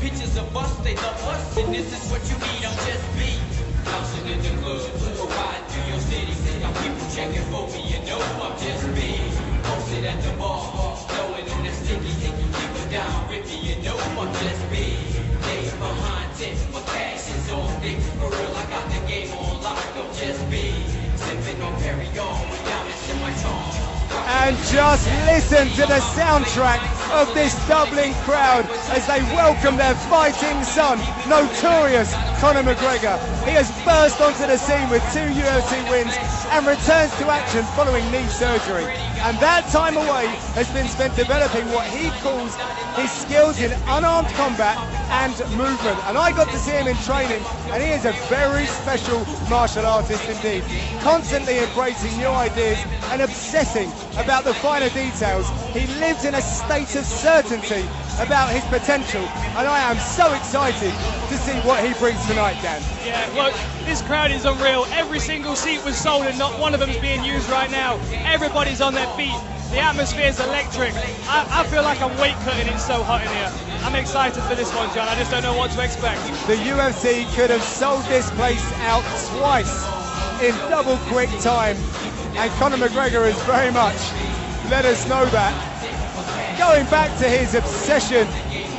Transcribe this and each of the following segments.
pictures of us, they love us, and this is what you need. I'm just me. Bouncing in the club, or riding through your city. Got people checking for me, you know I'm just me. Posted at the bar, blowing on that sticky, taking people down with me, you know I'm just me. Days behind tent, my cash is on thick. For real, I got the game on lock, I'm just me. Sipping on Perrier, with diamonds in my tongue. And just listen to the soundtrack of this Dublin crowd as they welcome their fighting son, notorious Conor McGregor. He has burst onto the scene with 2 UFC wins and returns to action following knee surgery. And that time away has been spent developing what he calls his skills in unarmed combat and movement. And I got to see him in training, and he is a very special martial artist indeed, constantly embracing new ideas and obsessing about the finer details. He lives in a state of certainty about his potential, and I am so excited to see what he brings tonight, Dan. Yeah, well, this crowd is unreal. Every single seat was sold and not one of them is being used right now. Everybody's on their feet. The atmosphere is electric. I feel like I'm weight cutting, it's so hot in here. I'm excited for this one, John. I just don't know what to expect. The UFC could have sold this place out twice in double quick time, and Conor McGregor has very much let us know that. Going back to his obsession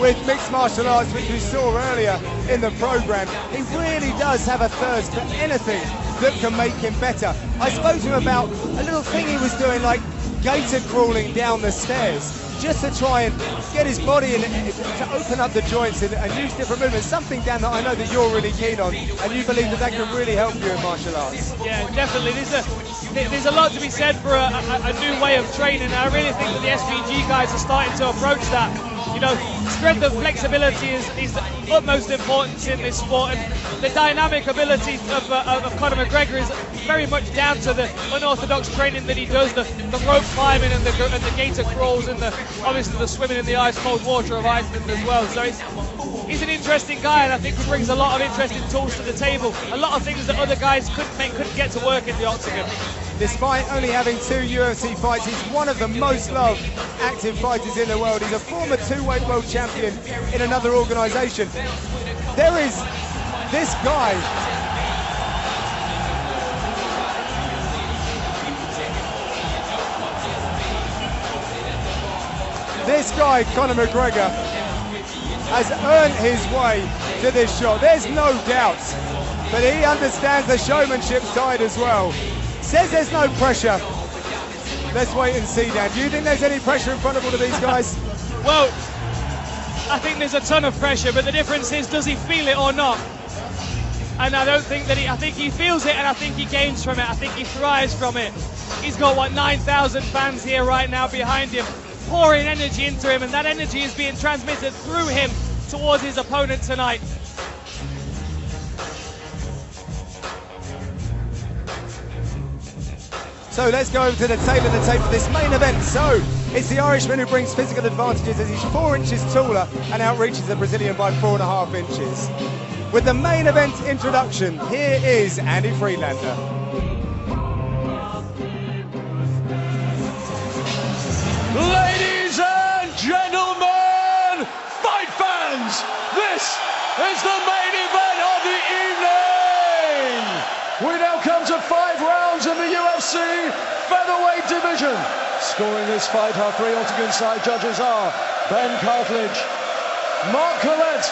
with mixed martial arts, which we saw earlier in the program, he really does have a thirst for anything that can make him better. I spoke to him about a little thing he was doing, like gator crawling down the stairs, just to try and get his body in, to open up the joints and use different movements. Something, Dan, that I know that you're really keen on, and you believe that that can really help you in martial arts. Yeah, definitely. There's a lot to be said for a new way of training. I really think that the SBG guys are starting to approach that. You know, strength and flexibility is the utmost importance in this sport, and the dynamic ability of Conor McGregor is very much down to the unorthodox training that he does, the rope climbing and the gator crawls, and obviously the swimming in the ice-cold water of Iceland as well. So he's an interesting guy, and I think he brings a lot of interesting tools to the table, a lot of things that other guys couldn't get to work in the octagon. Despite only having 2 UFC fights, he's one of the most loved active fighters in the world. He's a former 2-weight world champion in another organisation. There is this guy. This guy, Conor McGregor, has earned his way to this shot. There's no doubt, but he understands the showmanship side as well. Says there's no pressure. Let's wait and see, Dan. Do you think there's any pressure in front of all of these guys? Well, I think there's a ton of pressure, but the difference is, does he feel it or not? And I don't think that I think he feels it, and I think he gains from it. I think he thrives from it. He's got, what, 9,000 fans here right now behind him, pouring energy into him, and that energy is being transmitted through him towards his opponent tonight. So let's go over to the tail of the tape for this main event. So it's the Irishman who brings physical advantages as he's 4 inches taller and outreaches the Brazilian by 4.5 inches. With the main event introduction, here is Andy Friedlander. Ladies and gentlemen, fight fans, this is the main event of the evening. We now come to 5 rounds in the UFC featherweight division. Scoring this fight, our 3 octagon side judges are Ben Cartledge, Mark Collette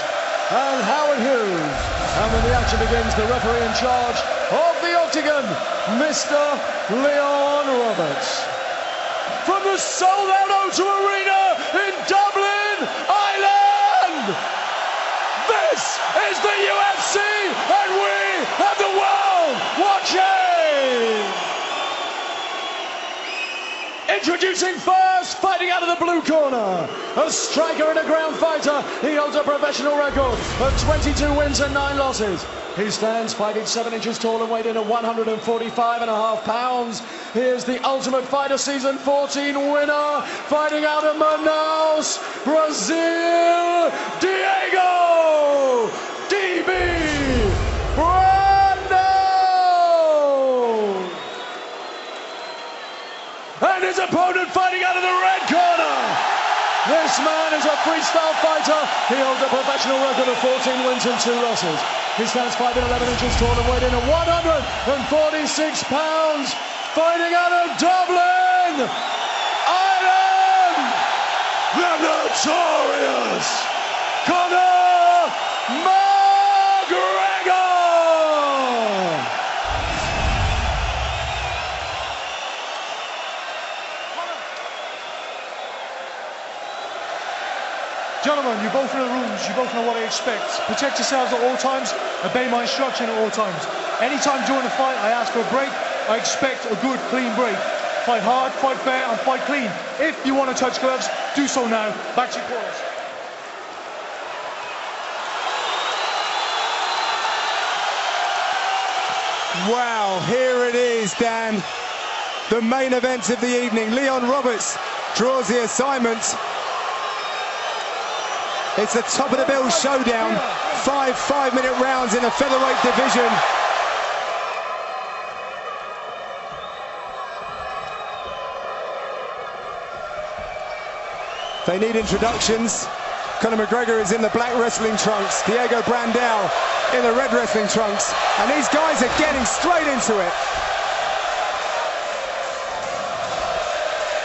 and Howard Hughes. And when the action begins, the referee in charge of the octagon, Mr. Leon Roberts. From the sold-out O2 Arena in Dublin, Ireland, this is the UFC, and we have the world watching! Introducing first, fighting out of the blue corner, a striker and a ground fighter. He holds a professional record of 22 wins and 9 losses. He stands 5 feet 7 inches tall and weighed in at 145.5 pounds. Here's the Ultimate Fighter Season 14 winner, fighting out of Manaus, Brazil, Diego DB Brandao. And his opponent fighting out of the red corner. This man is a freestyle style fighter. He holds a professional record of 14 wins and 2 losses. He stands 5 and 11 inches tall and weighed in at 146 pounds. Fighting out of Dublin, Ireland, the notorious Conor McGregor! Gentlemen, you both know the rules, you both know what I expect. Protect yourselves at all times, obey my instruction at all times. Anytime during the fight I ask for a break, I expect a good, clean break. Fight hard, fight fair, and fight clean. If you want to touch gloves, do so now. Back to your quarters. Wow, here it is, Dan. The main event of the evening. Leon Roberts draws the assignment. It's the top of the bill showdown. 5 5-minute rounds in a featherweight division. They need introductions. Conor McGregor is in the black wrestling trunks. Diego Brandao in the red wrestling trunks. And these guys are getting straight into it.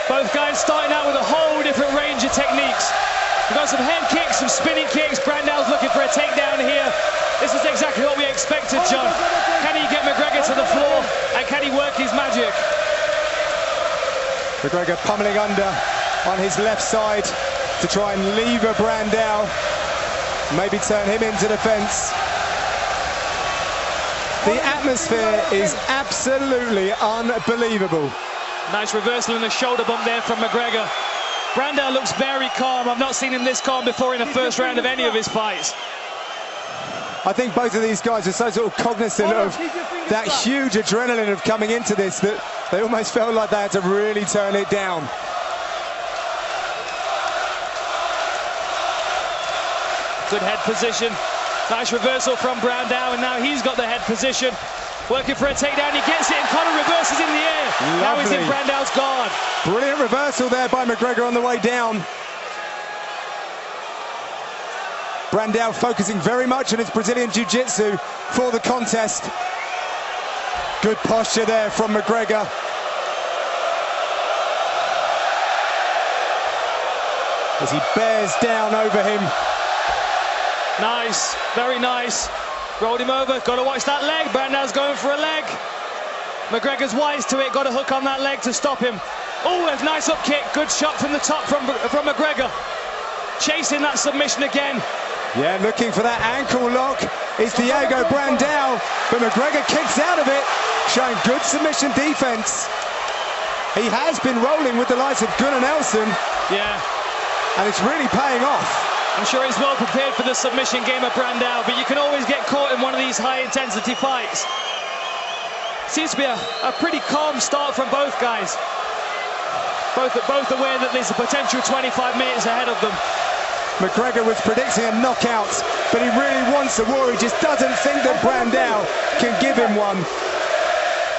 Both guys starting out with a whole different range of techniques. We've got some head kicks, some spinning kicks. Brandao's looking for a takedown here. This is exactly what we expected, John. Can he get McGregor to the floor, and can he work his magic? McGregor pummeling under on his left side to try and lever Brandao, maybe turn him into the fence. The atmosphere is absolutely unbelievable. Nice reversal in the shoulder bump there from McGregor. Brandao looks very calm. I've not seen him this calm before in the first round of any of his fights. I think both of these guys are so sort of cognizant of that huge adrenaline of coming into this that they almost felt like they had to really turn it down. Good head position. Nice reversal from Brandao, and now he's got the head position. Working for a takedown, he gets it, and Conor reverses in the air. Lovely. Now he's in Brandao's guard. Brilliant reversal there by McGregor on the way down. Brandao focusing very much on his Brazilian Jiu-Jitsu for the contest. Good posture there from McGregor. As he bears down over him. Nice, very nice. Rolled him over, got to watch that leg. Brandao's going for a leg. McGregor's wise to it, got a hook on that leg to stop him. Oh, a nice up kick, good shot from the top from McGregor. Chasing that submission again. Yeah, looking for that ankle lock is Diego Brandao, but McGregor kicks out of it, showing good submission defense. He has been rolling with the likes of Gunnar Nelson. Yeah. And it's really paying off. I'm sure he's well prepared for the submission game of Brandao, but you can always get caught in one of these high-intensity fights. Seems to be a pretty calm start from both guys. Both aware that there's a potential 25 minutes ahead of them. McGregor was predicting a knockout, but he really wants a war. He just doesn't think that Brandao can give him one.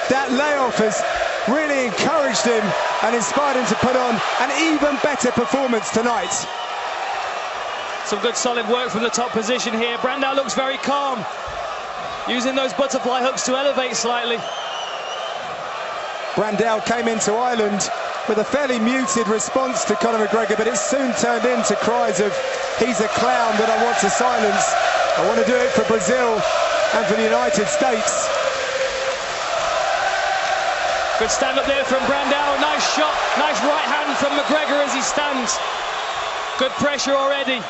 That layoff has really encouraged him and inspired him to put on an even better performance tonight. Some good solid work from the top position here. Brandao looks very calm, using those butterfly hooks to elevate slightly. Brandao came into Ireland with a fairly muted response to Conor McGregor, but it soon turned into cries of, he's a clown that I want to silence. I want to do it for Brazil and for the United States. Good stand up there from Brandao. Nice shot, nice right hand from McGregor as he stands. Good pressure already.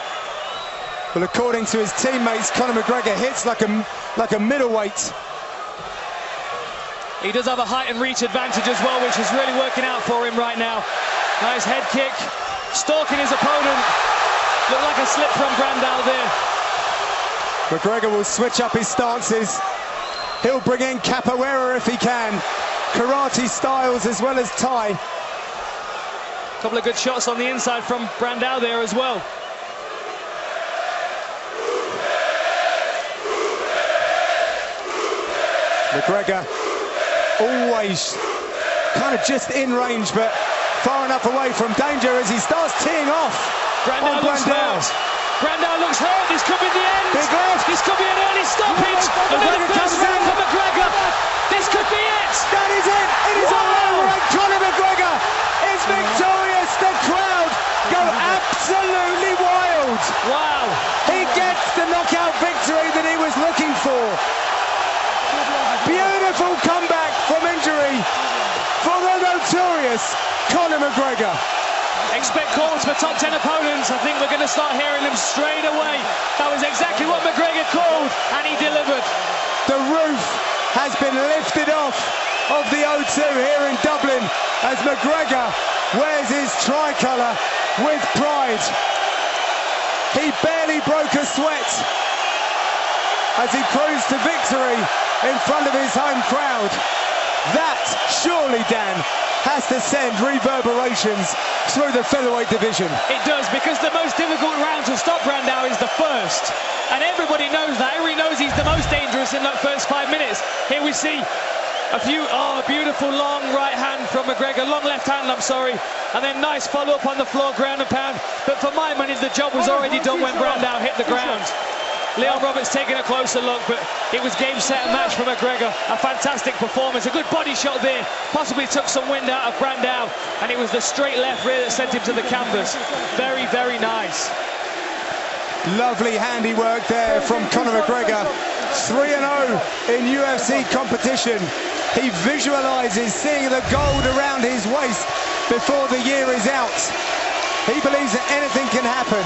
Well, according to his teammates, Conor McGregor hits like a middleweight. He does have a height and reach advantage as well, which is really working out for him right now. Nice head kick, stalking his opponent. Looked like a slip from Brandao there. McGregor will switch up his stances. He'll bring in capoeira if he can. Karate styles as well as Thai. A couple of good shots on the inside from Brandao there as well. McGregor always kind of just in range, but far enough away from danger as he starts teeing off. Brandao looks hurt. Brandao looks hurt. This could be the end. Big left. This could be an early stoppage. Another first round for McGregor. This could be it. That is it. It is all over. And Conor McGregor is victorious. The crowd go absolutely wild. Wow. He gets the knockout victory that he was looking for. Beautiful comeback from injury for the notorious Conor McGregor. Expect calls for top 10 opponents. I think we're going to start hearing them straight away. That was exactly what McGregor called, and he delivered. The roof has been lifted off of the O2 here in Dublin as McGregor wears his tricolour with pride. He barely broke a sweat as he cruised to victory in front of his home crowd. That, surely, Dan, has to send reverberations through the featherweight division. It does, because the most difficult round to stop Brandao is the first. And everybody knows that. Everybody knows he's the most dangerous in that first 5 minutes. Here we see a beautiful long right hand from McGregor, long left hand, I'm sorry. And then nice follow-up on the floor, ground and pound. But for my money, the job was already done when Brandao hit the ground. Leon Roberts taking a closer look, but it was game, set and match for McGregor. A fantastic performance, a good body shot there. Possibly took some wind out of Brandao, and it was the straight left rear that sent him to the canvas. Very, very nice. Lovely handiwork there from Conor McGregor. 3-0 in UFC competition. He visualises seeing the gold around his waist before the year is out. He believes that anything can happen.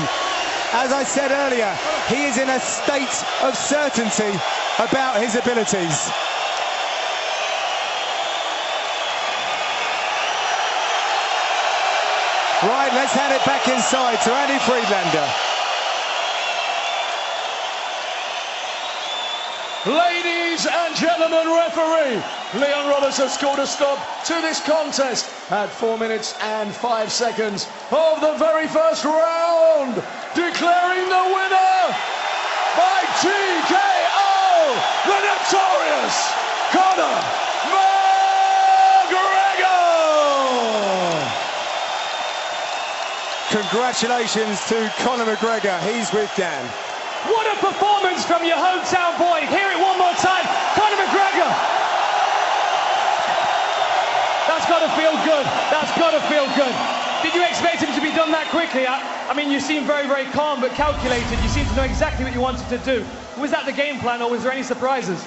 As I said earlier, he is in a state of certainty about his abilities. Right, let's hand it back inside to Andy Friedlander. Ladies and gentlemen, referee Leon Roberts has scored a stop to this contest at 4 minutes and 5 seconds of the very first round, declaring the winner by TKO, the notorious Conor McGregor. Congratulations to Conor McGregor. He's with Dan. What a performance from your hometown boy. Hear it one more time. Conor McGregor. That's got to feel good. That's got to feel good. Did you expect him to be done that quickly? I mean, you seem very, very calm but calculated. You seem to know exactly what you wanted to do. Was that the game plan, or was there any surprises?